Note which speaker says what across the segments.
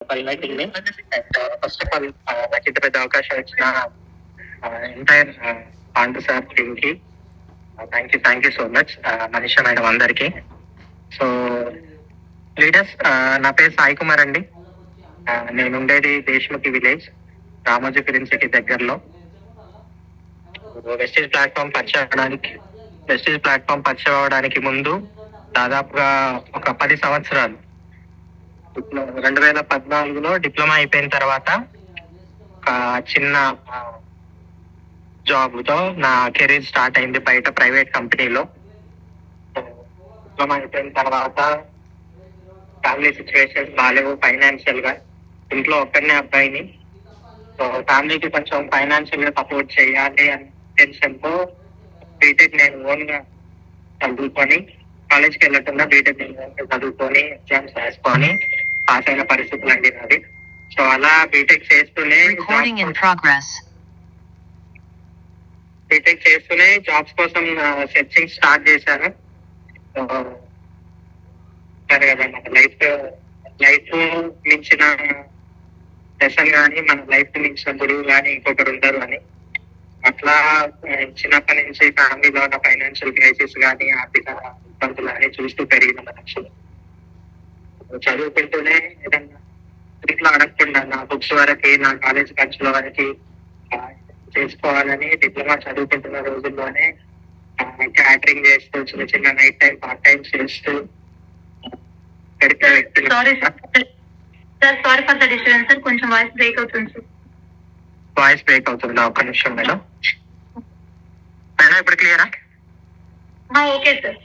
Speaker 1: Meeting first of all నాకు ఇంత పెద్ద అవకాశం ఇచ్చిన ఎంటైర్ పాండు సార్ టీమ్ కి thank you so much. Manisha madam అందరికి. సో లీడర్స్, నా పేరు సాయి కుమార్ అండి. నేను ఉండేది దేశముఖి విలేజ్, రామోజీ ఫిలిం సిటీ దగ్గరలో. వెస్టేజ్ ప్లాట్ఫామ్ పరిచయం అవడానికి ముందు దాదాపుగా ఒక 10 సంవత్సరాలు 2014లో డిప్లొమా అయిపోయిన తర్వాత ఒక చిన్న జాబ్ తో నా కెరీర్ స్టార్ట్ అయింది బయట ప్రైవేట్ కంపెనీలో. డిప్లొమా అయిపోయిన తర్వాత ఫ్యామిలీ సిచ్యువేషన్స్ బాగాలేవు ఫైనాన్షియల్ గా. ఇంట్లో ఒక్కడనే అబ్బాయిని. సో ఫ్యామిలీకి కొంచెం ఫైనాన్షియల్ గా సపోర్ట్ చేయాలి అనే టెన్షన్ తో బీటెక్ నేను ఓన్ గా చదువుకొని, కాలేజ్కి వెళ్ళకుండా బీటెక్ నేను ఓన్ గా చదువుకొని ఎగ్జామ్స్ రాసుకొని పాస్ అయిన పరిస్థితులు అండి నాది. సో అలా బీటెక్ చేస్తూనే జాబ్స్ కోసం సెర్చింగ్ స్టార్ట్ చేశాను. సరే కదా, మన లైఫ్ మించిన లెసన్ కానీ, మన లైఫ్ మించిన గురువు కానీ ఇంకొకరు ఉంటారు అని. అట్లా చిన్నప్పటి నుంచి ఫ్యామిలీలో ఉన్న ఫైనాన్షియల్ క్రైసిస్ కానీ, ఆర్థిక ఇబ్బందులు కానీ చూస్తూ పెరిగిన మనుషులు. చదువుకుంటూనే ఏదన్నా ఇట్లా అడగకుండా నా బుక్స్ వరకు, నా కాలేజ్ ఖర్చుల వరకు చేసుకోవాలని డిప్లొమా చదువుకుంటున్న రోజుల్లోనే క్యాటరింగ్ చేస్తూ, చిన్న చిన్న నైట్ టైం పార్ట్ టైం చేస్తూ
Speaker 2: sorry for the disturbance sir, కొంచెం వాయిస్ బ్రేక్ అవుతుంది సార్.
Speaker 1: వాయిస్ బ్రేక్ అవుతుందా? ఒక్క నిమిషం మేడం. మేడం ఇప్పుడు క్లియరా?
Speaker 2: Okay sir.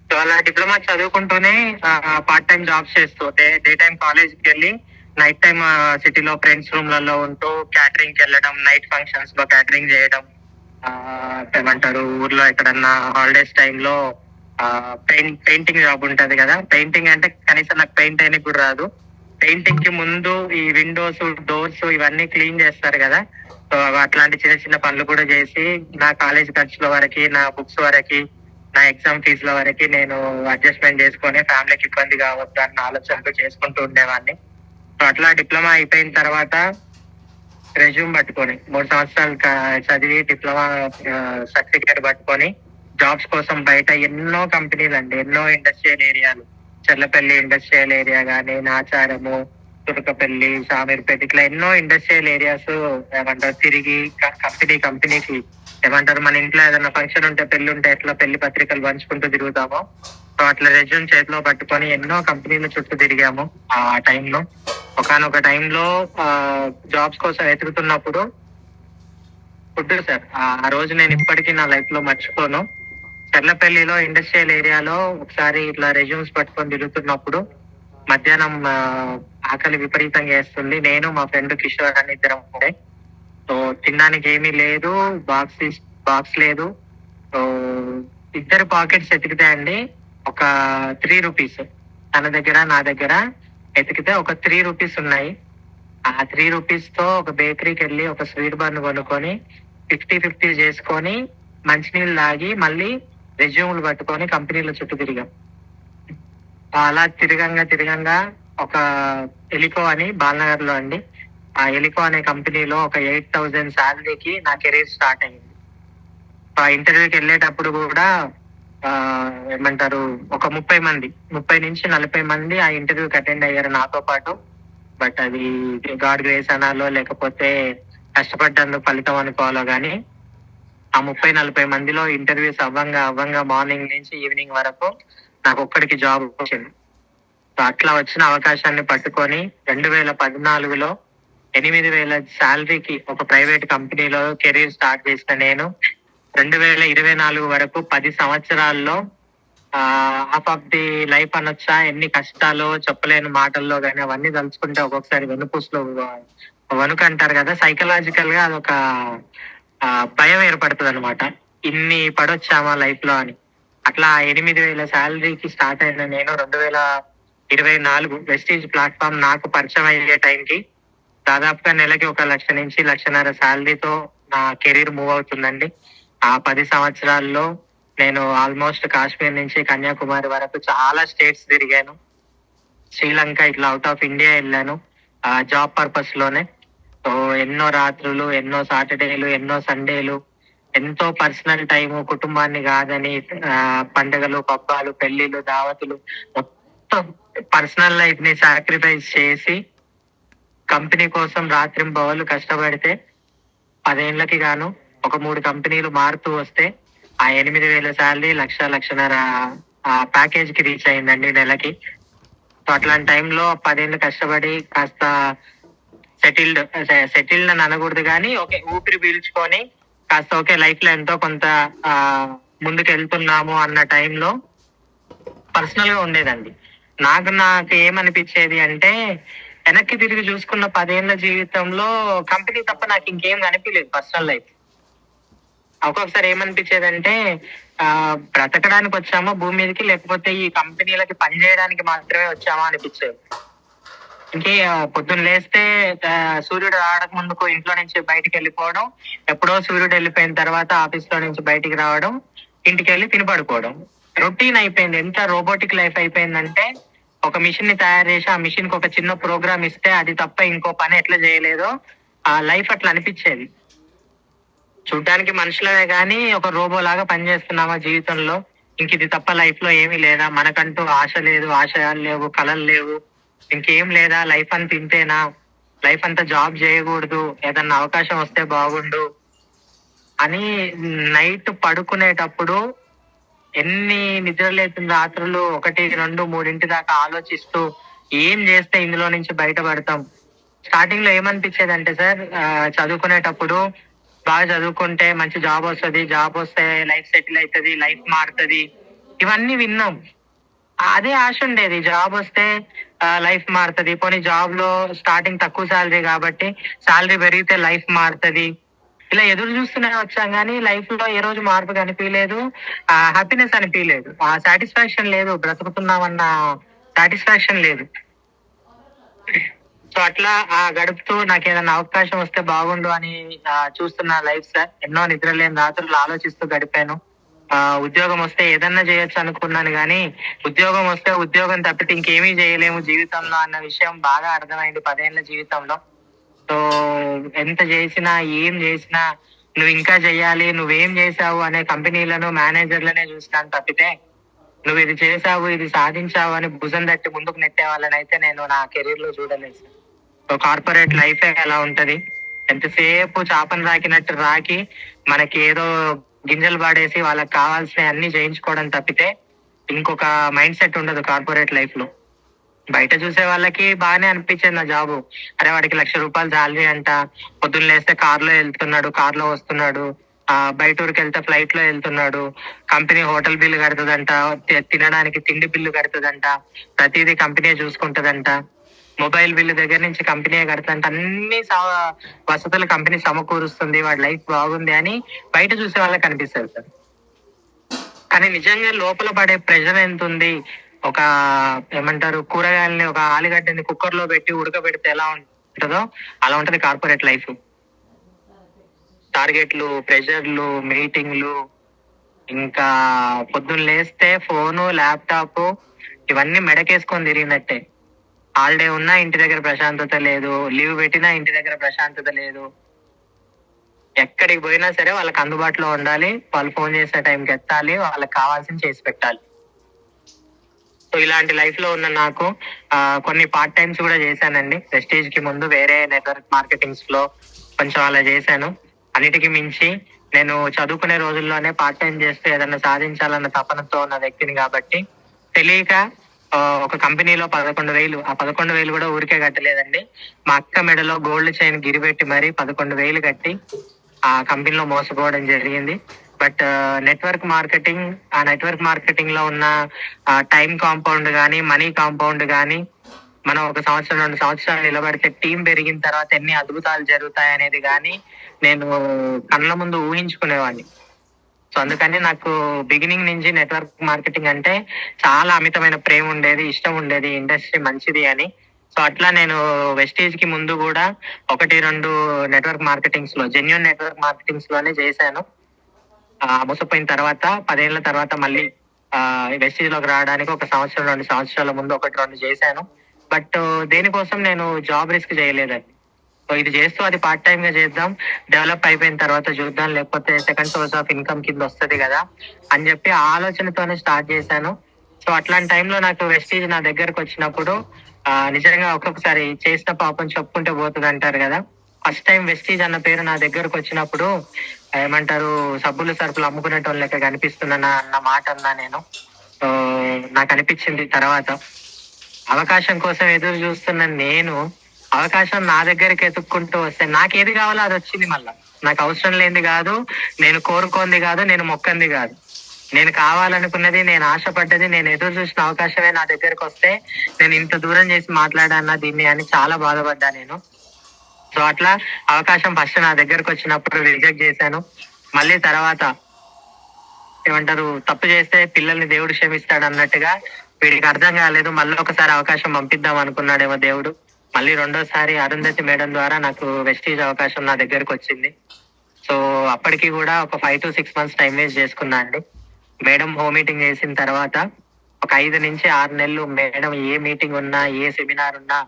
Speaker 1: సో అలా డిప్లొమా చదువుకుంటూనే పార్ట్ టైం జాబ్స్ చేస్తూ, డే టైం కాలేజ్కి వెళ్ళి నైట్ టైం సిటీలో ఫ్రెండ్స్ రూమ్లలో ఉంటూ క్యాటరింగ్కి వెళ్ళడం, నైట్ ఫంక్షన్స్ లో క్యాటరింగ్ చేయడం, ఏమంటారు ఊర్లో ఎక్కడన్నా హాలిడేస్ టైంలో పెయింటింగ్ జాబ్ ఉంటది కదా. పెయింటింగ్ అంటే కనీసం నాకు పెయింట్ అయినకి కూడా రాదు. పెయింటింగ్ కి ముందు ఈ విండోస్, డోర్స్ ఇవన్నీ క్లీన్ చేస్తారు కదా. సో అట్లాంటి చిన్న చిన్న పనులు కూడా చేసి నా కాలేజ్ ఖర్చుల వరకు, నా బుక్స్ వరకు, నా ఎగ్జామ్ ఫీజుల వరకు నేను అడ్జస్ట్మెంట్ చేసుకొని ఫ్యామిలీకి ఇబ్బంది కావద్దు అన్న ఆలోచనతో చేసుకుంటూ ఉండేవాడిని. సో అట్లా డిప్లొమా అయిపోయిన తర్వాత రెజ్యూమ్ పట్టుకొని 3 సంవత్సరాలు చదివి డిప్లొమా సర్టిఫికేట్ పట్టుకొని జాబ్స్ కోసం బయట ఎన్నో కంపెనీలు అండి, ఎన్నో ఇండస్ట్రియల్ ఏరియాలు, చెర్లపల్లి ఇండస్ట్రియల్ ఏరియా కానీ, నాచారము, తురకపల్లి, సామీర్పేట, ఇట్లా ఎన్నో ఇండస్ట్రియల్ ఏరియాస్ ఏమంటారు తిరిగి కంపెనీకి ఏమంటారు మన ఇంట్లో ఏదైనా ఫంక్షన్ ఉంటే, పెళ్లి ఉంటే ఎట్లా పెళ్లి పత్రికలు పంచుకుంటూ తిరుగుతామో, సో అట్లా రెజ్యూమ్ చేతిలో పట్టుకొని ఎన్నో కంపెనీల చుట్టూ తిరిగాము. ఆ టైంలో ఒకనొక టైంలో జాబ్స్ కోసం వెతుకుతున్నప్పుడు ఫుడ్ సార్, ఆ రోజు నేను ఇప్పటికీ నా లైఫ్ లో మర్చిపోను. చెర్లపల్లిలో ఇండస్ట్రియల్ ఏరియాలో ఒకసారి ఇట్లా రెజ్యూమ్స్ పట్టుకొని తిరుగుతున్నప్పుడు మధ్యాహ్నం ఆకలి విపరీతంగా వేస్తుంది. నేను మా ఫ్రెండ్ కిషోర్ అని ఇద్దరం ఉండే. సో తినడానికి ఏమీ లేదు, బాక్స్ లేదు. సో ఇద్దరు పాకెట్స్ ఎతికితే ఒక 3 రూపీస్ తన దగ్గర, నా దగ్గర ఎతికితే ఒక 3 రూపీస్ ఉన్నాయి. ఆ 3 రూపీస్ తో ఒక బేకరీకి వెళ్ళి ఒక స్వీట్ బన్ కొనుక్కొని 50-50 చేసుకొని మంచినీళ్ళు తాగి మళ్ళీ రెజ్యూమ్లు పట్టుకొని కంపెనీల చుట్టూ తిరిగాం. అలా తిరగంగా ఒక ఎలికో అని బాలనగర్ లో అండి, ఆ ఎలికో అనే కంపెనీలో ఒక 8,000 శాలరీకి నా కెరీర్ స్టార్ట్ అయింది. ఆ ఇంటర్వ్యూకి వెళ్ళేటప్పుడు కూడా ఏమంటారు ఒక 30 నుంచి 40 మంది ఆ ఇంటర్వ్యూకి అటెండ్ అయ్యారు నాతో పాటు. బట్ అది గాడ్ గ్రేస్ అనాలో లేకపోతే కష్టపడ్డందుకు ఫలితం అనుకోవాలో గానీ, ఆ 30-40 మందిలో ఇంటర్వ్యూస్ అవ్వంగా మార్నింగ్ నుంచి ఈవినింగ్ వరకు నాకు ఒక్కడికి జాబ్ వచ్చింది. సో అట్లా వచ్చిన అవకాశాన్ని పట్టుకొని 2014లో 8,000 శాలరీకి ఒక ప్రైవేట్ కంపెనీలో కెరీర్ స్టార్ట్ చేసిన నేను 2024 వరకు 10 సంవత్సరాల్లో హాఫ్ ఆఫ్ ది లైఫ్ అనొచ్చా, ఎన్ని కష్టాలు చెప్పలేని మాటల్లో కానీ అవన్నీ తలుచుకుంటే ఒక్కొక్కసారి వెనుపూసలో వణుకు అంటారు కదా, సైకలాజికల్ గా అదొక భయం ఏర్పడుతుంది అనమాట. ఇన్ని పడొచ్చామా లైఫ్ లో అని. అట్లా 8,000 శాలరీకి స్టార్ట్ అయిన నేను 2024 వెస్టీజ్ ప్లాట్ఫామ్ నాకు పరిచయం అయ్యే టైంకి దాదాపుగా నెలకి 1,00,000 నుంచి 1,50,000 శాలరీతో నా కెరీర్ మూవ్ అవుతుందండి. ఆ 10 సంవత్సరాల్లో నేను ఆల్మోస్ట్ కాశ్మీర్ నుంచి కన్యాకుమారి వరకు చాలా స్టేట్స్ తిరిగాను. శ్రీలంక ఇట్లా అవుట్ ఆఫ్ ఇండియా వెళ్ళాను జాబ్ పర్పస్ లోనే. సో ఎన్నో రాత్రులు, ఎన్నో సాటర్డేలు, ఎన్నో సండేలు, ఎంతో పర్సనల్ టైము కుటుంబాన్ని కాదని పండుగలు, పబ్బాలు, పెళ్లిళ్ళు, దావతులు మొత్తం పర్సనల్ లైఫ్ ని సాక్రిఫైస్ చేసి కంపెనీ కోసం రాత్రింబవళ్ళు కష్టపడితే 10 ఏళ్ళకి గాను ఒక 3 కంపెనీలు మారుతూ వస్తే ఆ 8,000 శాలరీ, లక్షన్నర ప్యాకేజ్ కి రీచ్ అయిందండి నెలకి. సో అట్లాంటి టైంలో 10 ఏళ్ళు కష్టపడి కాస్త సెటిల్డ్ అని అనకూడదు కానీ ఓకే ఊపిరి పీల్చుకొని కాస్త ఓకే లైఫ్ లో ఎంతో కొంత ఆ ముందుకు వెళ్తున్నాము అన్న టైంలో పర్సనల్ గా ఉండేదండి. నాకు ఏమనిపించేది అంటే వెనక్కి తిరిగి చూసుకున్న 10 ఏళ్ల జీవితంలో కంపెనీ తప్ప నాకు ఇంకేం కనిపించలేదు పర్సనల్ లైఫ్. ఒక్కొక్కసారి ఏమనిపించేదంటే బ్రతకడానికి వచ్చామా భూమి మీదకి, లేకపోతే ఈ కంపెనీలకి పని చేయడానికి మాత్రమే వచ్చామా అనిపించేది. పొద్దున్న లేస్తే సూర్యుడు ఆడక ముందుకు ఇంట్లో నుంచి బయటికి వెళ్ళిపోవడం, ఎప్పుడో సూర్యుడు వెళ్ళిపోయిన తర్వాత ఆఫీస్ లో నుంచి బయటికి రావడం, ఇంటికి వెళ్ళి తిని పడుకోవడం. రొటీన్ అయిపోయింది. ఎంత రోబోటిక్ లైఫ్ అయిపోయిందంటే ఒక మిషన్ ని తయారు చేసి ఆ మిషన్ కి ఒక చిన్న ప్రోగ్రామ్ ఇస్తే అది తప్ప ఇంకో పని ఎట్లా చేయలేదో ఆ లైఫ్ అట్లా అనిపించేది. చూడ్డానికి మనుషులమే గానీ ఒక రోబో లాగా పనిచేస్తున్నామా జీవితంలో, ఇంక ఇది తప్ప లైఫ్ లో ఏమీ లేదా, మనకంటూ ఆశ లేదు, ఆశయాలు లేవు, కళలు లేవు, ఇంకేం లేదా, లైఫ్ అంతా ఇంతేనా, లైఫ్ అంతా జాబ్ చేయకూడదు, ఏదన్నా అవకాశం వస్తే బాగుండు అని నైట్ పడుకునేటప్పుడు ఎన్ని నిద్రలేతున్న రాత్రులు 1, 2, 3 దాకా ఆలోచిస్తూ ఏం చేస్తే ఇందులో నుంచి బయటపడతాం. స్టార్టింగ్ లో ఏమనిపించేది అంటే సార్ చదువుకునేటప్పుడు బాగా చదువుకుంటే మంచి జాబ్ వస్తుంది, జాబ్ వస్తే లైఫ్ సెటిల్ అవుతుంది, లైఫ్ మారుతుంది, ఇవన్నీ విన్నాం. అదే ఆశ ఉండేది, జాబ్ వస్తే లైఫ్ మారుతుంది, పోనీ జాబ్ లో స్టార్టింగ్ తక్కువ శాలరీ కాబట్టి శాలరీ పెరిగితే లైఫ్ మారుతుంది, ఇలా ఎదురు చూస్తూనే వచ్చాం కానీ లైఫ్ లో ఏ రోజు మార్పు కనిపించలేదు, హ్యాపీనెస్ అనిపించలేదు, ఆ సాటిస్ఫాక్షన్ లేదు, బ్రతుకుతున్నామన్న సాటిస్ఫాక్షన్ లేదు. సో అట్లా గడుపుతూ నాకు ఏదైనా అవకాశం వస్తే బాగుండు అని చూస్తున్న లైఫ్ సార్. ఎన్నో నిద్రలేని రాత్రులు ఆలోచిస్తూ గడిపాను. ఉద్యోగం వస్తే ఏదన్నా చేయొచ్చు అనుకున్నాను కానీ ఉద్యోగం వస్తే ఉద్యోగం తప్పితే ఇంకేమీ చేయలేము జీవితంలో అన్న విషయం బాగా అర్థమైంది 10 ఏళ్ల జీవితంలో. సో ఎంత చేసినా ఏం చేసినా నువ్వు ఇంకా చెయ్యాలి, నువ్వేం చేసావు అనే కంపెనీలను, మేనేజర్లనే చూసినాను తప్పితే నువ్వు ఇది చేసావు, ఇది సాధించావు అని భుజం తట్టి ముందుకు నెట్టే వాళ్ళని అయితే నేను నా కెరీర్ లో చూడలేదు సార్. సో కార్పొరేట్ లైఫ్ ఎలా ఉంటది, ఎంతసేపు చాపను రాకినట్టు రాకి మనకి ఏదో గింజలు పాడేసి వాళ్ళకి కావాల్సిన అన్ని చేయించుకోవడం తప్పితే ఇంకొక మైండ్ సెట్ ఉండదు కార్పొరేట్ లైఫ్ లో. బయట చూసే వాళ్ళకి బాగానే అనిపించింది నా జాబు. అరే వాడికి ₹1,00,000 శాలరీ అంట, పొద్దున్న లేస్తే కార్ లో వెళ్తున్నాడు, కార్ లో వస్తున్నాడు, బయట ఊరికి వెళ్తే ఫ్లైట్ లో వెళ్తున్నాడు, కంపెనీ హోటల్ బిల్లు కడుతుందంట, తినడానికి తిండి బిల్లు కడుతుందంట, ప్రతిదీ కంపెనీ చూసుకుంటదంట, మొబైల్ బిల్లు దగ్గర నుంచి కంపెనీ కడుతుందంట, అన్ని వసతులు కంపెనీ సమకూరుస్తుంది, వాడి లైఫ్ బాగుంది అని బయట చూసే వాళ్ళకి అనిపిస్తుంది సార్. కానీ నిజంగా లోపల పడే ప్రెషర్ ఎంత ఉంది, ఒక ఏమంటారు కూరగాయలని ఒక ఆలుగడ్డని కుక్కర్ లో పెట్టి ఉడకబెడితే ఎలా ఉంటుందో అలా ఉంటది కార్పొరేట్ లైఫ్. టార్గెట్లు, ప్రెషర్లు, మీటింగ్లు, ఇంకా పొద్దున్న లేస్తే ఫోను, ల్యాప్టాప్ ఇవన్నీ మెడకేసుకొని తిరిగినట్టే. హాలిడే ఉన్నా ఇంటి దగ్గర ప్రశాంతత లేదు, లీవ్ పెట్టినా ఇంటి దగ్గర ప్రశాంతత లేదు. ఎక్కడికి పోయినా సరే వాళ్ళకి అందుబాటులో ఉండాలి, వాళ్ళు ఫోన్ చేసే టైంకి ఎత్తాలి, వాళ్ళకి కావాల్సింది చేసి పెట్టాలి. సో ఇలాంటి లైఫ్ లో ఉన్న నాకు కొన్ని పార్ట్ టైమ్స్ కూడా చేశానండి. ప్రెస్టీజ్ కి ముందు వేరే నెట్వర్క్ మార్కెటింగ్స్ లో కొంచెం అలా చేశాను. అన్నిటికీ మించి నేను చదువుకునే రోజుల్లోనే పార్ట్ టైం చేస్తూ ఏదైనా సాధించాలన్న తపనతో ఉన్న వ్యక్తిని కాబట్టి తెలియక ఒక కంపెనీలో 11,000, ఆ 11,000 కూడా ఊరికే కట్టలేదండి. మా అక్క మెడలో గోల్డ్ చైన్ గిరిపెట్టి మరి 11,000 కట్టి ఆ కంపెనీలో మోసపోవడం జరిగింది. బట్ ఆ నెట్వర్క్ మార్కెటింగ్ లో ఉన్న టైం కాంపౌండ్ గానీ, మనీ కాంపౌండ్ గానీ, మనం 1 సంవత్సరం 2 సంవత్సరాలు నిలబడితే టీం పెరిగిన తర్వాత ఎన్ని అద్భుతాలు జరుగుతాయి అనేది గానీ నేను కళ్ళ ముందు ఊహించుకునేవాడిని. సో అందుకని నాకు బిగినింగ్ నుంచి నెట్వర్క్ మార్కెటింగ్ అంటే చాలా అమితమైన ప్రేమ ఉండేది, ఇష్టం ఉండేది, ఇండస్ట్రీ మంచిది అని. సో అట్లా నేను వెస్టీజ్ కి ముందు కూడా 1, 2 నెట్వర్క్ మార్కెటింగ్స్ లో, జెన్యూన్ నెట్వర్క్ మార్కెటింగ్స్ లోనే చేశాను. మోసపోయిన తర్వాత 10 ఏళ్ల తర్వాత మళ్ళీ వెస్టీజ్ లోకి రావడానికి ఒక సంవత్సరం 2 సంవత్సరాల ముందు ఒకటి రెండు చేశాను. బట్ దేనికోసం నేను జాబ్ రిస్క్ చేయలేదండి. సో ఇది చేస్తూ అది పార్ట్ టైం గా చేద్దాం, డెవలప్ అయిపోయిన తర్వాత చూద్దాం, లేకపోతే సెకండ్ సోర్స్ ఆఫ్ ఇన్కమ్ కింద వస్తుంది కదా అని చెప్పి ఆ ఆలోచనతోనే స్టార్ట్ చేశాను. సో అట్లాంటి టైంలో నాకు వెస్టీజ్ నా దగ్గరకు వచ్చినప్పుడు నిజంగా ఒక్కొక్కసారి చేసిన పాపం చెప్పుకుంటే పోతుంది అంటారు కదా. ఫస్ట్ టైం వెస్టీజ్ అన్న పేరు నా దగ్గరకు వచ్చినప్పుడు ఏమంటారు, సబ్బులు సరుకులు అమ్ముకునేటోళ్ళ లెక్క కనిపిస్తున్నానా అన్న మాట అన్నా నేను. సో నాకు అనిపించింది తర్వాత, అవకాశం కోసం ఎదురు చూస్తున్న నేను అవకాశం నా దగ్గరికి ఎత్తుక్కుంటూ వస్తే నాకు ఏది కావాలో అది వచ్చింది. మళ్ళా నాకు అవసరం లేనిది కాదు, నేను కోరుకోంది కాదు, నేను మొక్కంది కాదు, నేను కావాలనుకున్నది, నేను ఆశపడ్డది, నేను ఎదురు చూసిన అవకాశమే నా దగ్గరకు వస్తే నేను ఇంత దూరం చేసి మాట్లాడానా దీన్ని అని చాలా బాధపడ్డా నేను. సో అట్లా అవకాశం ఫస్ట్ నా దగ్గరకు వచ్చినప్పుడు రిజెక్ట్ చేశాను. మళ్ళీ తర్వాత ఏమంటారు, తప్పు చేస్తే పిల్లల్ని దేవుడు క్షమిస్తాడు అన్నట్టుగా వీడికి అర్థం కాలేదు, మళ్ళీ ఒకసారి అవకాశం పంపిద్దాం అనుకున్నాడేమో దేవుడు. మళ్ళీ రెండోసారి అరుంధతి మేడం ద్వారా నాకు వెస్టీజ్ అవకాశం నా దగ్గరకు వచ్చింది. సో అప్పటికి కూడా ఒక 5 to 6 months టైం వేస్ట్ చేసుకున్నా అండి. మేడం హోమ్ మీటింగ్ చేసిన తర్వాత ఒక 5 నుంచి 6 నెలలు మేడం ఏ మీటింగ్ ఉన్నా, ఏ సెమినార్ ఉన్నా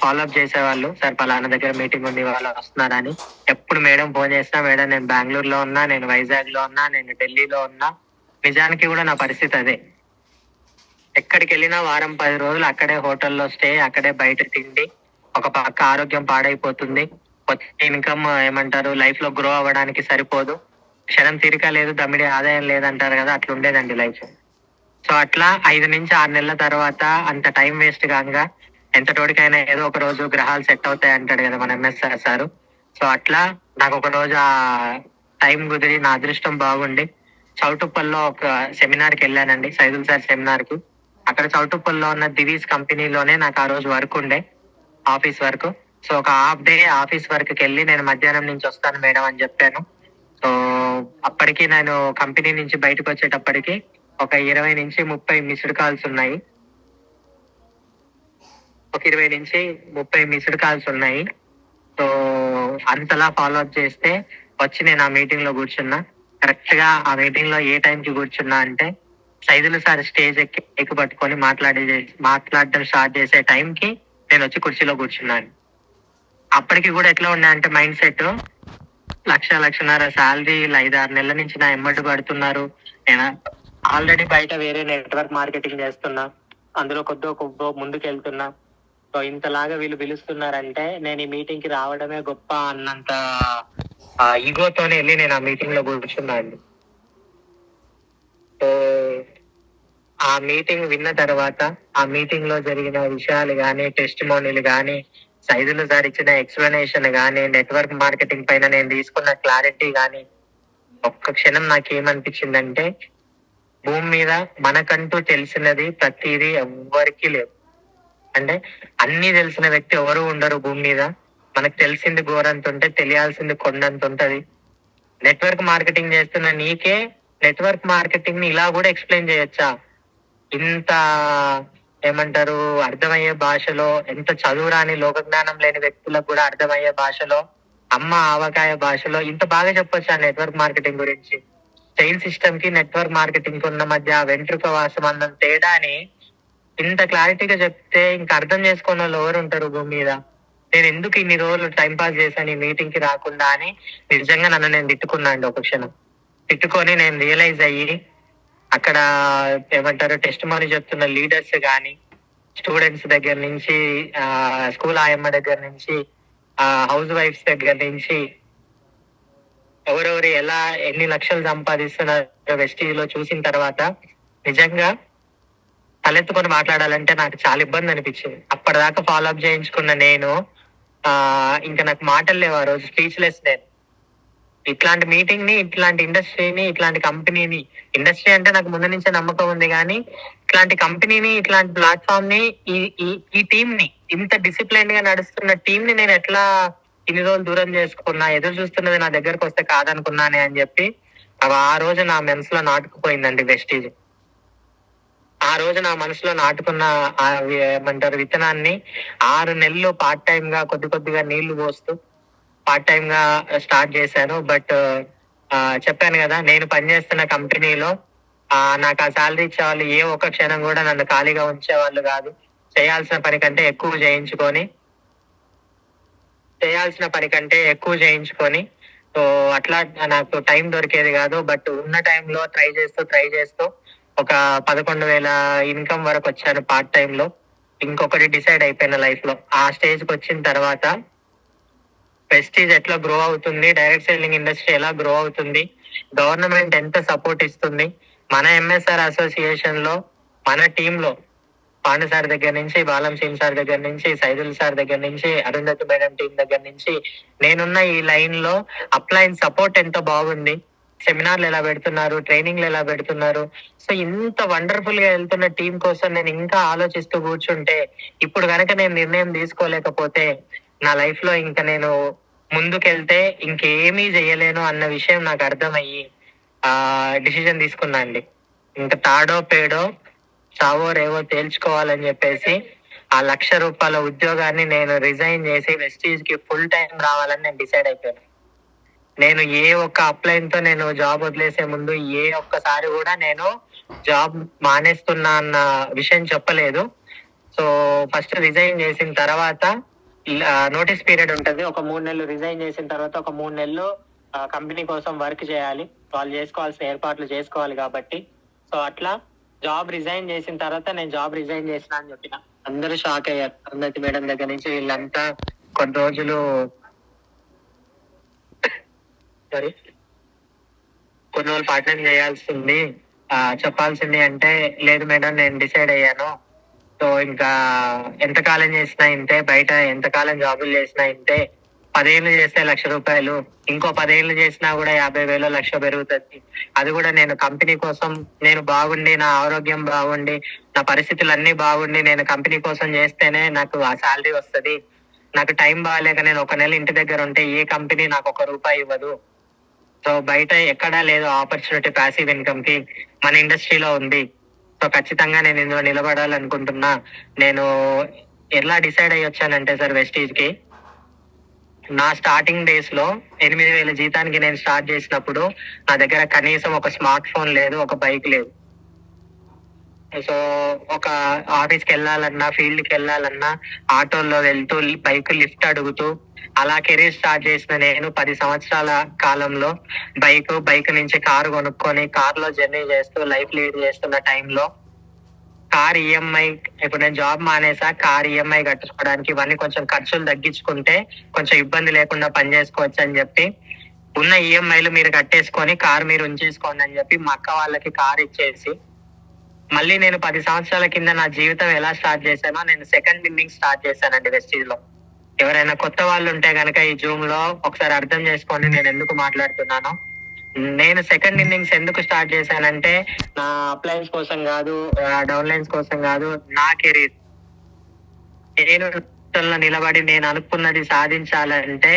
Speaker 1: ఫాలో అప్ చేసేవాళ్ళు. సార్ పలానా దగ్గర మీటింగ్ ఉంది, వాళ్ళు వస్తున్నారని. ఎప్పుడు మేడం ఫోన్ చేసినా, మేడం నేను బెంగళూరులో ఉన్నా, నేను వైజాగ్ లో ఉన్నా, నేను ఢిల్లీలో ఉన్నా. నిజానికి కూడా నా పరిస్థితి అదే. ఎక్కడికి వెళ్ళినా వారం 10 రోజులు అక్కడే హోటల్లో స్టే, అక్కడే బయట తిండి. ఒక పక్క ఆరోగ్యం పాడైపోతుంది, వచ్చే ఇన్కమ్ ఏమంటారు లైఫ్ లో గ్రో అవ్వడానికి సరిపోదు, క్షణం తీరిక లేదు, దమ్మిడి ఆదాయం లేదంటారు కదా, అట్లా ఉండేదండి లైఫ్. సో అట్లా 5 నుంచి 6 నెలల తర్వాత అంత టైం వేస్ట్ కాగా ఎంత తోడికైనా ఏదో ఒక రోజు గ్రహాలు సెట్ అవుతాయి అంటాడు కదా మన ఎంఎస్ఆర్ సారు. సో అట్లా నాకు ఒక రోజు ఆ టైం కుదిరి నా అదృష్టం బాగుండి చౌటుప్పల్లో ఒక సెమినార్ కి వెళ్ళానండి, సైదుల్ సార్ సెమినార్ కి. అక్కడ చౌటుప్పల్లో ఉన్న దివీస్ కంపెనీలోనే నాకు ఆ రోజు వర్క్ ఉండే, ఆఫీస్ వర్క్. సో ఒక హాఫ్ డే ఆఫీస్ వర్క్ కి వెళ్ళి నేను మధ్యాహ్నం నుంచి వస్తాను మేడం అని చెప్పాను. సో అప్పటికి నేను కంపెనీ నుంచి బయటకు వచ్చేటప్పటికి ఒక 20 నుంచి 30 మిస్డ్ కాల్స్ ఉన్నాయి. ఒక 20 నుంచి 30 మిస్డ్ కాల్స్ ఉన్నాయి. సో అంతలా ఫాలో అప్ చేస్తే వచ్చి నేను ఆ మీటింగ్ లో కూర్చున్నా. కరెక్ట్ గా ఆ మీటింగ్ లో ఏ టైం కి కూర్చున్నా అంటే, సైదులు సార్ స్టేజ్ ఎక్కి పట్టుకొని మాట్లాడడం స్టార్ట్ చేసే టైం కి నేను వచ్చి కుర్చీలో కూర్చున్నాను. అప్పటికి కూడా ఎట్లా ఉన్నా అంటే మైండ్ సెట్, 1,00,000-1,50,000 శాలరీ 5-6 నెలల నుంచి నా ఎమ్మటి పడుతున్నారు, నేను ఆల్రెడీ బయట వేరే నెట్వర్క్ మార్కెటింగ్ చేస్తున్నా, అందులో కొద్దో ముందుకు వెళ్తున్నా. సో ఇంతలాగా వీళ్ళు పిలుస్తున్నారంటే నేను ఈ మీటింగ్ కి రావడమే గొప్ప అన్నంత ఈగోతోనే వెళ్ళి నేను ఆ మీటింగ్ లో కూర్చున్నా అండి. సో ఆ మీటింగ్ విన్న తర్వాత, ఆ మీటింగ్ లో జరిగిన విషయాలు గానీ, టెస్టిమోనీలు గానీ, సైదులు సార్ ఇచ్చిన ఎక్స్ప్లెనేషన్ గానీ, నెట్వర్క్ మార్కెటింగ్ పైన నేను తీసుకున్న క్లారిటీ గానీ, ఒక్క క్షణం నాకేమనిపించిందంటే, భూమి మీద మనకంటూ తెలిసినది ప్రతిదీ ఎవ్వరికీ లేదు. అంటే అన్ని తెలిసిన వ్యక్తి ఎవరు ఉండరు భూమి మీద. మనకు తెలిసింది గోరంత ఉంటే తెలియాల్సింది కొండంత ఉంటది. నెట్వర్క్ మార్కెటింగ్ చేస్తున్న నీకే నెట్వర్క్ మార్కెటింగ్ ని ఇలా కూడా ఎక్స్ప్లెయిన్ చేయొచ్చా, ఇంత ఏమంటారు అర్థమయ్యే భాషలో, ఎంత చదువురాని లోక జ్ఞానం లేని వ్యక్తులకు కూడా అర్థమయ్యే భాషలో, అమ్మ ఆవకాయ భాషలో ఇంత బాగా చెప్పొచ్చా నెట్వర్క్ మార్కెటింగ్ గురించి. చైన్ సిస్టమ్ కి నెట్వర్క్ మార్కెటింగ్ కి ఉన్న మధ్య వెంట్రుక వాసం అన్నం తేడాని ఇంత క్లారిటీగా చెప్తే ఇంకా అర్థం చేసుకున్న వాళ్ళు ఎవరు ఉంటారు భూమి మీద. నేను ఎందుకు ఇన్ని రోజులు టైం పాస్ చేశాను ఈ మీటింగ్ కి రాకుండా అని నిజంగా నన్ను నేను తిట్టుకున్నా అండి. ఒక క్షణం తిట్టుకొని నేను రియలైజ్ అయ్యి, అక్కడ ఏమంటారు టెస్ట్ మనీ చెప్తున్న లీడర్స్ గాని, స్టూడెంట్స్ దగ్గర నుంచి, స్కూల్ ఆయమ్మ దగ్గర నుంచి, హౌస్ వైఫ్స్ దగ్గర నుంచి, ఎవరెవరు ఎలా ఎన్ని లక్షలు సంపాదిస్తున్నారు వెస్టీజ్ లో చూసిన తర్వాత నిజంగా తలెత్తుకొని మాట్లాడాలంటే నాకు చాలా ఇబ్బంది అనిపించింది. అప్పటిదాకా ఫాలో అప్ చేయించుకున్న నేను ఇంకా నాకు మాటలు లేవు ఆ రోజు, స్పీచ్లెస్ నేను. ఇట్లాంటి మీటింగ్ ని, ఇట్లాంటి ఇండస్ట్రీని, ఇట్లాంటి కంపెనీని, ఇండస్ట్రీ అంటే నాకు ముందు నుంచే నమ్మకం ఉంది కానీ ఇట్లాంటి కంపెనీని, ఇట్లాంటి ప్లాట్ఫామ్ ని, ఈ టీం ని, ఇంత డిసిప్లైన్ గా నడుస్తున్న టీం ని నేను ఎట్లా ఇన్ని రోజులు దూరం చేసుకున్నా, ఎదురు చూస్తున్నది నా దగ్గరకు వస్తే కాదనుకున్నానే అని చెప్పి ఆ రోజు నా మనసులో నాటుకుపోయిందండి వెస్టీజ్. ఆ రోజు నా మనసులో నాటుకున్న ఏమంటారు విత్తనాన్ని 6 నెలలు పార్ట్ టైం గా కొద్దిగా నీళ్లు పోస్తూ పార్ట్ టైం గా స్టార్ట్ చేశాను. బట్ చెప్పాను కదా, నేను పనిచేస్తున్న కంపెనీలో నాకు ఆ శాలరీ ఇచ్చేవాళ్ళు ఏ ఒక్క క్షణం కూడా నన్ను ఖాళీగా ఉంచేవాళ్ళు కాదు. చేయాల్సిన పని కంటే ఎక్కువ చేయించుకొని చేయాల్సిన పని కంటే ఎక్కువ చేయించుకొని సో అట్లా నాకు టైం దొరికేది కాదు. బట్ ఉన్న టైంలో ట్రై చేస్తూ ఒక 11,000 ఇన్కమ్ వరకు వచ్చాను పార్ట్ టైం లో. ఇంకొకటి డిసైడ్ అయిపోయిన లైఫ్ లో ఆ స్టేజ్ కి వచ్చిన తర్వాత ప్రెస్టీజ్ ఎట్లా గ్రో అవుతుంది, డైరెక్ట్ సెల్లింగ్ ఇండస్ట్రీ ఎలా గ్రో అవుతుంది, గవర్నమెంట్ ఎంత సపోర్ట్ ఇస్తుంది, మన ఎంఎస్ఆర్ అసోసియేషన్ లో మన టీమ్ లో పాండు సార్ దగ్గర నుంచి, బాలం సింగ్ సార్ దగ్గర నుంచి, సైదుల్ సార్ దగ్గర నుంచి, అరుంధతి మేడం టీం దగ్గర నుంచి నేనున్న ఈ లైన్ లో అప్లైన్ సపోర్ట్ ఎంత బాగుంది, సెమినార్లు ఎలా పెడుతున్నారు, ట్రైనింగ్లు ఎలా పెడుతున్నారు. సో ఇంత వండర్ఫుల్ గా వెళ్తున్న టీం కోసం నేను ఇంకా ఆలోచిస్తూ కూర్చుంటే ఇప్పుడు కనుక నేను నిర్ణయం తీసుకోలేకపోతే నా లైఫ్ లో ఇంకా నేను ముందుకెళ్తే ఇంకేమీ చేయలేను అన్న విషయం నాకు అర్థమయ్యి ఆ డిసిజన్ తీసుకున్నా అండి. ఇంకా తాడో పేడో చావో రేవో తేల్చుకోవాలని చెప్పేసి ఆ రూపాయల ఉద్యోగాన్ని నేను రిజైన్ చేసి వెస్టీజ్ కి ఫుల్ టైం రావాలని నేను డిసైడ్ అయిపోయాను. నేను ఏ ఒక్క అప్లైన్ తో నేను జాబ్ వదిలేసే ముందు ఏ ఒక్కసారి కూడా నేను జాబ్ మానేస్తున్నా అన్న విషయం చెప్పలేదు. సో ఫస్ట్ రిజైన్ చేసిన తర్వాత నోటీస్ పీరియడ్ ఉంటది. ఒక 3 నెలలు రిజైన్ చేసిన తర్వాత ఒక 3 నెలలు కంపెనీ కోసం వర్క్ చేయాలి. వాళ్ళు చేసుకోవాల్సిన ఏర్పాట్లు చేసుకోవాలి కాబట్టి సో అట్లా జాబ్ రిజైన్ చేసిన తర్వాత నేను జాబ్ రిజైన్ చేసిన అని చెప్పిన. అందరూ షాక్ అయ్యారు. అరుంధతి మేడం దగ్గర నుంచి వీళ్ళంతా కొన్ని రోజులు సారీ కొన్ని రోజులు పార్ట్నర్ చేయాల్సింది చెప్పాల్సింది అంటే లేదు మేడం నేను డిసైడ్ అయ్యాను. సో ఇంకా ఎంతకాలం చేసినా ఇంతే, బయట ఎంతకాలం జాబులు చేసినా ఇంతే. 10 ఏళ్ళు చేస్తే ₹1,00,000, ఇంకో 10 ఏళ్ళు చేసినా కూడా 50,000 1,00,000 పెరుగుతుంది. అది కూడా నేను కంపెనీ కోసం నేను బాగుండి, నా ఆరోగ్యం బాగుండి, నా పరిస్థితులు అన్ని బాగుండి నేను కంపెనీ కోసం చేస్తేనే నాకు ఆ శాలరీ వస్తది. నాకు టైం బాగాలేక నేను ఒక నెల ఇంటి దగ్గర ఉంటే ఏ కంపెనీ నాకు ₹1 ఇవ్వదు. సో బయట ఎక్కడా లేదు ఆపర్చునిటీ ప్యాసివ్ ఇన్కమ్ కి, మన ఇండస్ట్రీలో ఉంది. సో ఖచ్చితంగా నేను ఇందులో నిలబడాలనుకుంటున్నా. నేను ఎలా డిసైడ్ అయ్యి వచ్చానంటే సార్ వెస్టీజ్ కి నా స్టార్టింగ్ డేస్ లో 8,000 జీతానికి నేను స్టార్ట్ చేసినప్పుడు నా దగ్గర కనీసం ఒక స్మార్ట్ ఫోన్ లేదు, ఒక బైక్ లేదు. సో ఒక ఆఫీస్ కి వెళ్ళాలన్నా, ఫీల్డ్ కి వెళ్ళాలన్నా ఆటోల్లో వెళ్తూ, బైక్ లిఫ్ట్ అడుగుతూ అలా కెరీర్ స్టార్ట్ చేసిన నేను 10 సంవత్సరాల కాలంలో బైక్ నుంచి కారు కొనుక్కొని కార్ లో జర్నీ చేస్తూ లైఫ్ లీడ్ చేస్తున్న టైంలో కార్ ఈఎంఐ, ఇప్పుడు నేను జాబ్ మానేసా, కార్ ఈఎంఐ కట్టుకోవడానికి ఇవన్నీ కొంచెం ఖర్చులు తగ్గించుకుంటే కొంచెం ఇబ్బంది లేకుండా పని చేసుకోవచ్చు అని చెప్పి ఉన్న ఈఎంఐలు మీరు కట్టేసుకొని కార్ మీరు ఉంచేసుకోండి అని చెప్పి మా అక్క వాళ్ళకి కార్ ఇచ్చేసి మళ్ళీ నేను 10 సంవత్సరాల కింద నా జీవితం ఎలా స్టార్ట్ చేశానో నేను సెకండ్ ఇన్నింగ్ స్టార్ట్ చేశానండి వెస్టీజ్ లో. ఎవరైనా కొత్త వాళ్ళు ఉంటే గనక ఈ జూమ్ లో ఒకసారి అర్థం చేసుకోండి నేను ఎందుకు మాట్లాడుతున్నానో. నేను సెకండ్ ఇన్నింగ్స్ ఎందుకు స్టార్ట్ చేశానంటే నా అప్లైన్స్ కోసం కాదు, డౌన్ లైన్స్ కోసం కాదు, నా కెరీర్ నేను నిలబడి నేను అనుకున్నది సాధించాలంటే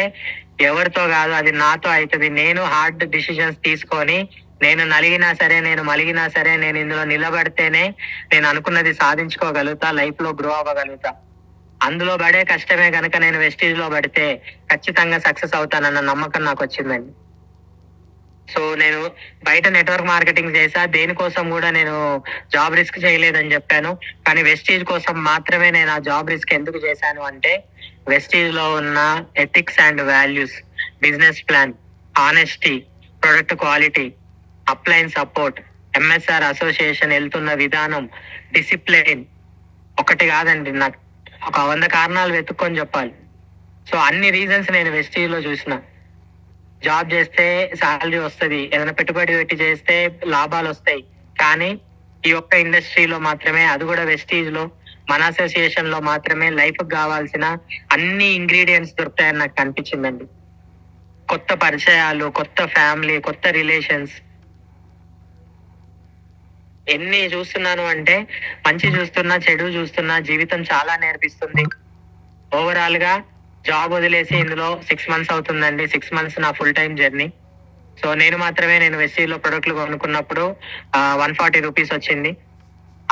Speaker 1: ఎవరితో కాదు, అది నాతో అవుతుంది. నేను హార్డ్ డిసిషన్స్ తీసుకొని నేను నలిగినా సరే, నేను మలిగినా సరే, నేను ఇందులో నిలబడితేనే నేను అనుకున్నది సాధించుకోగలుగుతా, లైఫ్ లో గ్రో అవ్వగలుగుతా. అందులో పడే కష్టమే గనక నేను వెస్టీజ్ లో పడితే ఖచ్చితంగా సక్సెస్ అవుతానన్న నమ్మకం నాకు వచ్చిందండి. సో నేను బయట నెట్వర్క్ మార్కెటింగ్ చేసా, దేనికోసం కూడా నేను జాబ్ రిస్క్ చేయలేదని చెప్పాను. కానీ వెస్టీజ్ కోసం మాత్రమే నేను ఆ జాబ్ రిస్క్ ఎందుకు చేశాను అంటే వెస్టీజ్ లో ఉన్న ethics and values, business plan, honesty, product quality, upline support, MSR association వెళ్తున్న విధానం, డిసిప్లిన్ ఒకటి కాదండి, నాకు ఒక 100 కారణాలు వెతుక్కొని చెప్పాలి. సో అన్ని రీజన్స్ నేను వెస్టీజ్ లో చూసిన. జాబ్ చేస్తే శాలరీ వస్తది, ఏదైనా పెట్టుబడి పెట్టి చేస్తే లాభాలు వస్తాయి, కానీ ఈ ఒక్క ఇండస్ట్రీలో మాత్రమే, అది కూడా వెస్టీజ్ లో మన అసోసియేషన్ లో మాత్రమే లైఫ్ కావాల్సిన అన్ని ఇంగ్రీడియంట్స్ దొరుకుతాయని నాకు అనిపించిందండి. కొత్త పరిచయాలు, కొత్త ఫ్యామిలీ, కొత్త రిలేషన్స్ ఎన్ని చూస్తున్నాను అంటే మంచి చూస్తున్నా, చెడు చూస్తున్నా, జీవితం చాలా నేర్పిస్తుంది. ఓవరాల్ గా జాబ్ వదిలేసి ఇందులో 6 మంత్స్ అవుతుందండి. 6 మంత్స్ నా ఫుల్ టైం జర్నీ. సో నేను వెస్టీలో ప్రొడక్ట్లు కొనుక్కున్నప్పుడు 140 రూపీస్ వచ్చింది.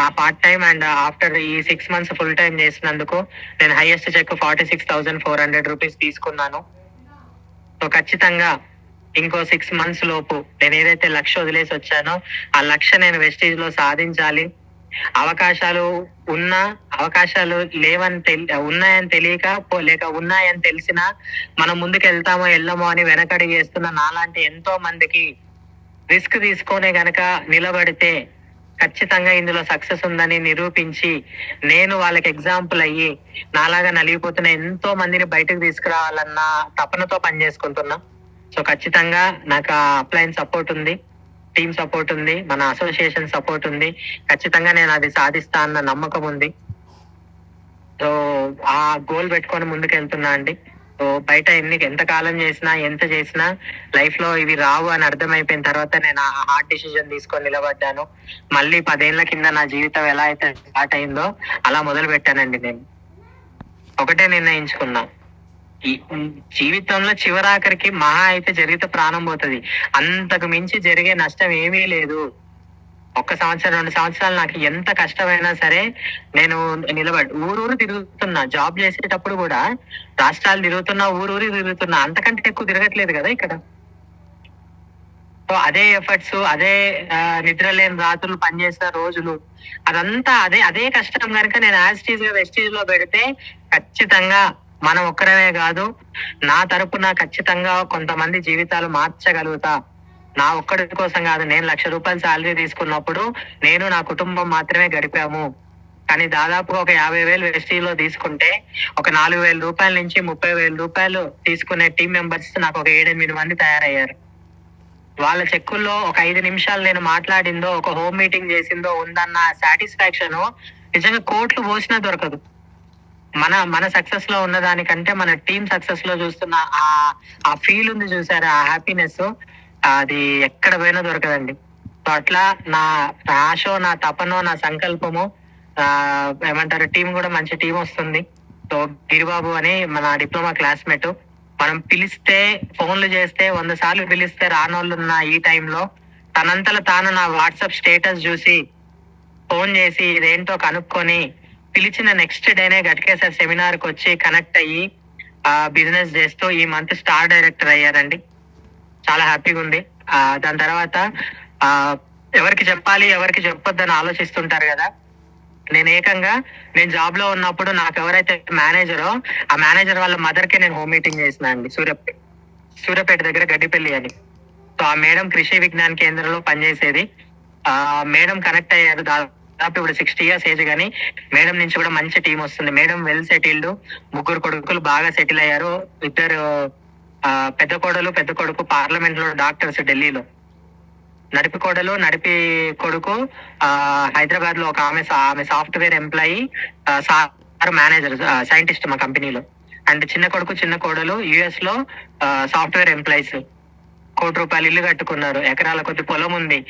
Speaker 1: ఆ పార్ట్ టైం అండ్ ఆఫ్టర్ ఈ 6 మంత్స్ ఫుల్ టైం చేసినందుకు నేను హైయెస్ట్ చెక్ 46,400 రూపీస్ తీసుకున్నాను. సో ఖచ్చితంగా ఇంకో 6 months లోపు నేను ఏదైతే లక్ష్య వదిలేసి వచ్చానో ఆ లక్ష్య నేను వెస్టీజ్ లో సాధించాలి. అవకాశాలు ఉన్నా, అవకాశాలు ఉన్నాయని తెలియక లేక ఉన్నాయని తెలిసినా మనం ముందుకు వెళ్తామో వెళ్ళమో అని వెనకడుగు వేస్తున్న నాలాంటి ఎంతో మందికి రిస్క్ తీసుకొనే గనక నిలబడితే ఖచ్చితంగా ఇందులో సక్సెస్ ఉందని నిరూపించి నేను వాళ్ళకి ఎగ్జాంపుల్ అయ్యి నాలాగా నలిగిపోతున్న ఎంతో మందిని బయటకు తీసుకురావాలన్న తపనతో పనిచేసుకుంటున్నా. సో ఖచ్చితంగా నాకు ఆ అప్లైన్ సపోర్ట్ ఉంది, టీమ్ సపోర్ట్ ఉంది, మన అసోసియేషన్ సపోర్ట్ ఉంది. ఖచ్చితంగా నేను అది సాధిస్తా అన్న నమ్మకం ఉంది. సో ఆ గోల్ పెట్టుకొని ముందుకు వెళ్తున్నా అండి. సో బయట ఎంత కాలం చేసినా ఎంత చేసినా లైఫ్ లో ఇవి రావు అని అర్థమైపోయిన తర్వాత నేను ఆ హార్డ్ డిసిజన్ తీసుకొని నిలబడ్డాను. మళ్ళీ 10 ఏళ్ల కింద నా జీవితం ఎలా అయితే స్టార్ట్ అయిందో అలా మొదలు పెట్టానండి. నేను ఒకటే నిర్ణయించుకున్నా, ఈ జీవితంలో చివరాఖరికి మహా అయితే జరిగితే ప్రాణం పోతుంది, అంతకు మించి జరిగే నష్టం ఏమీ లేదు. 1 సంవత్సరం 2 సంవత్సరాలు నాకు ఎంత కష్టమైనా సరే నేను ఊరూరు తిరుగుతున్నా. జాబ్ చేసేటప్పుడు కూడా రాష్ట్రాలు తిరుగుతున్నా, ఊరూరు తిరుగుతున్నా, అంతకంటే ఎక్కువ తిరగట్లేదు కదా ఇక్కడ. సో అదే ఎఫర్ట్స్, అదే నిద్ర లేని రాత్రులు పనిచేసిన రోజులు, అదంతా అదే కష్టం కనుక నేను యాజ్ గా వెస్టీజ్ లో పెడితే ఖచ్చితంగా మనం ఒక్కరమే కాదు, నా తరపున ఖచ్చితంగా కొంతమంది జీవితాలు మార్చగలుగుతా. నా ఒక్కడి కోసం కాదు, నేను ₹1,00,000 శాలరీ తీసుకున్నప్పుడు నేను నా కుటుంబం మాత్రమే గడిపాము. కానీ దాదాపుగా ఒక 50,000 వెస్టీజ్ లో తీసుకుంటే ఒక ₹4,000 నుంచి ₹30,000 తీసుకునే టీం మెంబర్స్ నాకు ఒక 7-8 మంది తయారయ్యారు. వాళ్ళ చెక్కుల్లో ఒక 5 నిమిషాలు నేను మాట్లాడిందో, ఒక హోమ్ మీటింగ్ చేసిందో ఉందన్న సాటిస్ఫాక్షన్ నిజంగా కోట్లు పోసినా దొరకదు. మన సక్సెస్ లో ఉన్న దానికంటే మన టీం సక్సెస్ లో చూస్తున్న ఆ ఫీల్ ఉంది చూసారా, ఆ హ్యాపీనెస్, అది ఎక్కడ పోయినా దొరకదండి. సో అట్లా నా ఆశో, నా తపనో, నా సంకల్పము, ఏమంటారు, టీం కూడా మంచి టీం వస్తుంది. సో గిరిబాబు అని మన డిప్లొమా క్లాస్మేట్, మనం పిలిస్తే, ఫోన్లు చేస్తే 100 సార్లు పిలిస్తే రానోళ్ళున్న ఈ టైంలో తనంతలో తాను నా వాట్సాప్ స్టేటస్ చూసి ఫోన్ చేసి ఇదేంటో కనుక్కొని పిలిచిన నెక్స్ట్ డేనే గట్కేసర్ సెమినార్ కి వచ్చి కనెక్ట్ అయ్యి బిజినెస్ చేస్తూ ఈ మంత్ స్టార్ డైరెక్టర్ అయ్యారండి. చాలా హ్యాపీగా ఉంది. దాని తర్వాత ఎవరికి చెప్పాలి ఎవరికి చెప్పొద్దని ఆలోచిస్తుంటారు కదా, నేను జాబ్ లో ఉన్నప్పుడు నాకు ఎవరైతే మేనేజరో ఆ మేనేజర్ వాళ్ళ మదర్ కి నేను హోమ్ మీటింగ్ చేసిన అండి, సూర్యాపేట దగ్గర గడ్డిపల్లి అని. సో ఆ మేడం కృషి విజ్ఞాన కేంద్రంలో పనిచేసేది. మేడం కనెక్ట్ అయ్యారు. దాదాపు ఇప్పుడు 60 years ఏజ్, కానీ మేడం నుంచి కూడా మంచి టీం వస్తుంది. మేడం వెల్ సెటిల్డ్, 3 కొడుకులు బాగా సెటిల్ అయ్యారు. 2 పెద్ద కొడుకు పార్లమెంట్ లో డాక్టర్స్ ఢిల్లీలో, నడిపి కొడుకు హైదరాబాద్ లో ఒక ఆమె software employee, sir manager, scientist మా కంపెనీలో. అండ్ చిన్న కోడలు యుఎస్ లో సాఫ్ట్వేర్ ఎంప్లాయీస్, ₹1,00,00,000 ఇల్లు కట్టుకున్నారు, ఎకరాల కొద్ది పొలం ఉంది.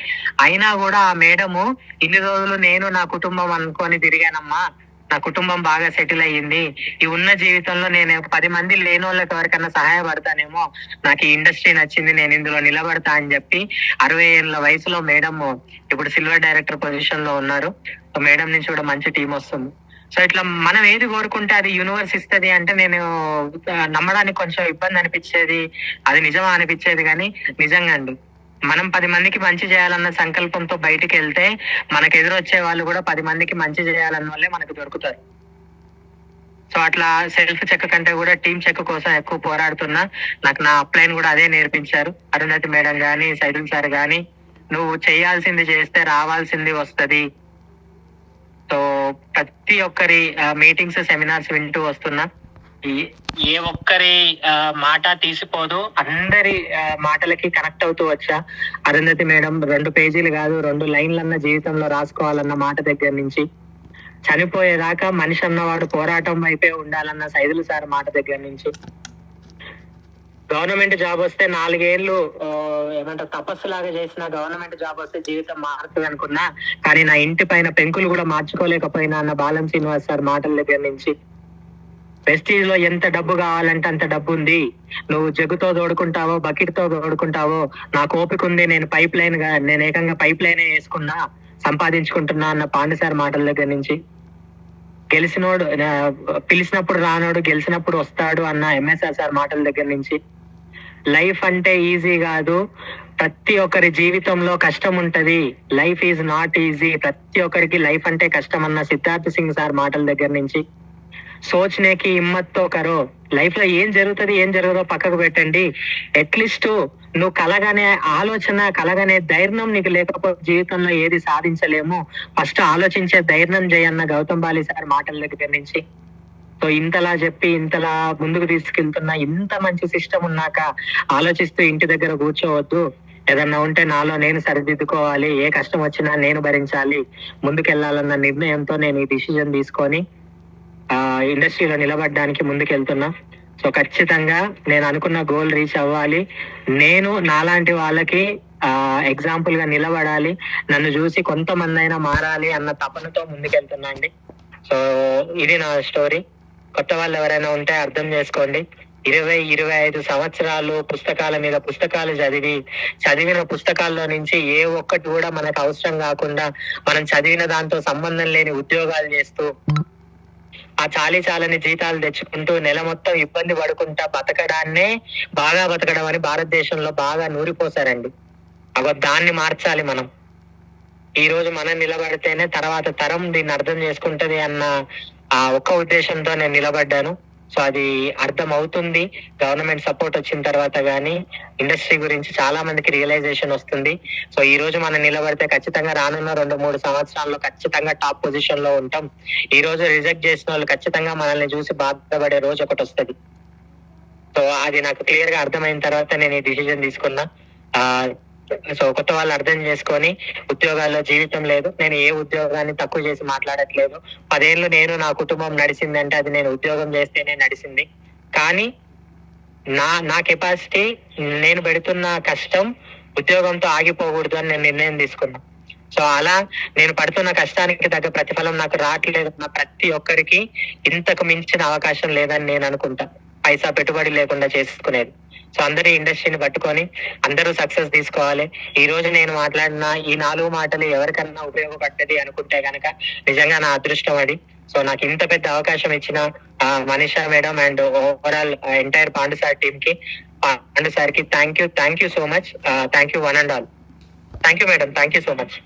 Speaker 1: అయినా కూడా ఆ మేడము ఇన్ని రోజులు నేను నా కుటుంబం అనుకొని తిరిగానమ్మా, నా కుటుంబం బాగా సెటిల్ అయ్యింది, ఈ ఉన్న జీవితంలో నేను 10 మంది లేని వాళ్ళకి ఎవరికన్నా సహాయపడతానేమో, నాకు ఈ ఇండస్ట్రీ నచ్చింది, నేను ఇందులో నిలబడతా అని చెప్పి 60 ఏళ్ల వయసులో మేడం ఇప్పుడు సిల్వర్ డైరెక్టర్ పొజిషన్ లో ఉన్నారు. మేడం నుంచి కూడా మంచి టీం వస్తుంది. సో ఇట్లా మనం ఏది కోరుకుంటే అది యూనివర్స్ ఇస్తుంది అంటే నేను నమ్మడానికి కొంచెం ఇబ్బంది అనిపించేది, అది నిజమా అనిపించేది. కానీ నిజంగా అండి, మనం 10 మందికి మంచి చేయాలన్న సంకల్పంతో బయటికి వెళ్తే మనకు ఎదురొచ్చే వాళ్ళు కూడా 10 మందికి మంచి చేయాలన్న వాళ్ళే మనకు దొరుకుతారు. సో అట్లా సెల్ఫ్ చెక్ కంటే కూడా టీం చెక్ కోసం ఎక్కువ పోరాడుతున్నా. నాకు నా అప్లైన్ కూడా అదే నేర్పించారు. అరుణతి మేడం గాని, సైదుల్ సార్ గాని, నువ్వు చేయాల్సింది చేస్తే రావాల్సింది వస్తది. సో ప్రతి ఒక్కరి మీటింగ్స్, సెమినార్స్ వింటూ వస్తున్నా. ఏ ఒక్కరి మాట తీసిపోదు, అందరి మాటలకి కనెక్ట్ అవుతూ వచ్చా. అరుంధతి మేడం 2 పేజీలు కాదు, 2 లైన్లన్న జీవితంలో రాసుకోవాలన్న మాట దగ్గర నుంచి, చనిపోయేదాకా మనిషి అన్నవాడు పోరాటం వైపే ఉండాలన్న సైదులు సార్ మాట దగ్గర నుంచి, గవర్నమెంట్ జాబ్ వస్తే 4 ఏళ్ళు ఏమంటారు తపస్సులాగా చేసిన గవర్నమెంట్ జాబ్ వస్తే జీవితం మారుతుంది అనుకున్నా, కానీ నా ఇంటి పైన పెంకులు కూడా మార్చుకోలేకపోయినా అన్న బాలం శ్రీనివాస్ సార్ మాటల దగ్గర నుంచి, వెస్టీజ్ లో ఎంత డబ్బు కావాలంటే అంత డబ్బు ఉంది, నువ్వు జగ్గుతో తోడుకుంటావో బకెట్ తో తోడుకుంటావో, నాకు ఓపిక ఉంది, నేను ఏకంగా పైప్ లైన్ వేసుకున్నా, సంపాదించుకుంటున్నా అన్న పాండు సార్ మాటల దగ్గర నుంచి, గెలిచినోడు పిలిచినప్పుడు రానోడు గెలిచినప్పుడు వస్తాడు అన్న ఎంఎస్ఆర్ సార్ మాటల దగ్గర నుంచి, లైఫ్ అంటే ఈజీ కాదు. ప్రతి ఒక్కరి జీవితంలో కష్టం ఉంటది. Life is not easy. ప్రతి ఒక్కరికి లైఫ్ అంటే కష్టం అన్న సిద్ధార్థ్ సింగ్ సార్ మాటల దగ్గర నుంచి సోచ్నేకి హిమ్మత్తో కరో. లైఫ్ లో ఏం జరుగుతుంది ఏం జరగదో పక్కకు పెట్టండి. అట్లీస్ట్ నువ్వు కలగనే ఆలోచన కలగనే ధైర్యం నీకు లేకపోతే జీవితంలో ఏది సాధించలేము. ఫస్ట్ ఆలోచించే ధైర్యం చేయన్న గౌతమ్ బాలి సార్ మాటల దగ్గర నుంచి. సో ఇంతలా చెప్పి ఇంతలా ముందుకు తీసుకెళ్తున్నా, ఇంత మంచి సిస్టమ్ ఉన్నాక ఆలోచిస్తూ ఇంటి దగ్గర కూర్చోవద్దు. ఏదన్నా ఉంటే నాలో నేను సరిదిద్దుకోవాలి, ఏ కష్టం వచ్చినా నేను భరించాలి, ముందుకెళ్లాలన్న నిర్ణయంతో నేను ఈ డిసిజన్ తీసుకొని ఇండస్ట్రీలో నిలబడడానికి ముందుకెళ్తున్నా. సో ఖచ్చితంగా నేను అనుకున్న గోల్ రీచ్ అవ్వాలి. నేను నాలాంటి వాళ్ళకి ఎగ్జాంపుల్ గా నిలబడాలి. నన్ను చూసి కొంతమంది అయినా మారాలి అన్న తపనతో ముందుకెళ్తున్నా అండి. సో ఇది నా స్టోరీ. కొత్త వాళ్ళు ఎవరైనా ఉంటే అర్థం చేసుకోండి. 20-25 సంవత్సరాలు పుస్తకాల మీద పుస్తకాలు చదివిన పుస్తకాల్లో నుంచి ఏ ఒక్కటి కూడా మనకు అవసరం కాకుండా మనం చదివిన దాంతో సంబంధం లేని ఉద్యోగాలు చేస్తూ ఆ చాలని జీతాలు తెచ్చుకుంటూ నెల మొత్తం ఇబ్బంది పడుకుంటా బతకడాన్నే బాగా బతకడం అని భారతదేశంలో బాగా నూరిపోసారండి. దాన్ని మార్చాలి మనం. ఈ రోజు మనం నిలబడితేనే తర్వాత తరం దీన్ని అర్థం చేసుకుంటది అన్న ఆ ఒక్క ఉద్దేశంతో నేను నిలబడ్డాను. సో అది అర్థం అవుతుంది. గవర్నమెంట్ సపోర్ట్ వచ్చిన తర్వాత గానీ ఇండస్ట్రీ గురించి చాలా మందికి రియలైజేషన్ వస్తుంది. సో ఈ రోజు మనం నిలబడితే ఖచ్చితంగా రానున్న 2-3 సంవత్సరాల్లో ఖచ్చితంగా టాప్ పొజిషన్ లో ఉంటాం. ఈ రోజు రిజెక్ట్ చేసిన వాళ్ళు ఖచ్చితంగా మనల్ని చూసి బాధపడే రోజు ఒకటి వస్తుంది. సో అది నాకు క్లియర్ గా అర్థమైన తర్వాత నేను ఈ డిసిజన్ తీసుకున్నా. సో కొత్త వాళ్ళు అర్థం చేసుకొని, ఉద్యోగాల్లో జీవితం లేదు. నేను ఏ ఉద్యోగాన్ని తక్కువ చేసి మాట్లాడట్లేదు. 10 ఏళ్ళు నేను నా కుటుంబం నడిచిందంటే అది నేను ఉద్యోగం చేస్తేనే నడిచింది. కానీ నా కెపాసిటీ, నేను పెడుతున్న కష్టం ఉద్యోగంతో ఆగిపోకూడదు అని నేను నిర్ణయం తీసుకున్నా. సో అలా నేను పడుతున్న కష్టానికి తగ్గ ప్రతిఫలం నాకు రావట్లేదు. ప్రతి ఒక్కరికి ఇంతకు మించిన అవకాశం లేదని నేను అనుకుంటా. పైసా పెట్టుబడి లేకుండా చేసుకునేది. సో అందరూ ఇండస్ట్రీని పట్టుకొని అందరూ సక్సెస్ తీసుకోవాలి. ఈ రోజు నేను మాట్లాడిన ఈ 4 మాటలు ఎవరికన్నా ఉపయోగపడ్డది అనుకుంటే గనక నిజంగా నా అదృష్టం అది. సో నాకు ఇంత పెద్ద అవకాశం ఇచ్చిన Manisha madam and overall entire Pandu sir team కి, పాండు సార్ కి thank you so much. Thank you one and all. Thank you madam. Thank you so much.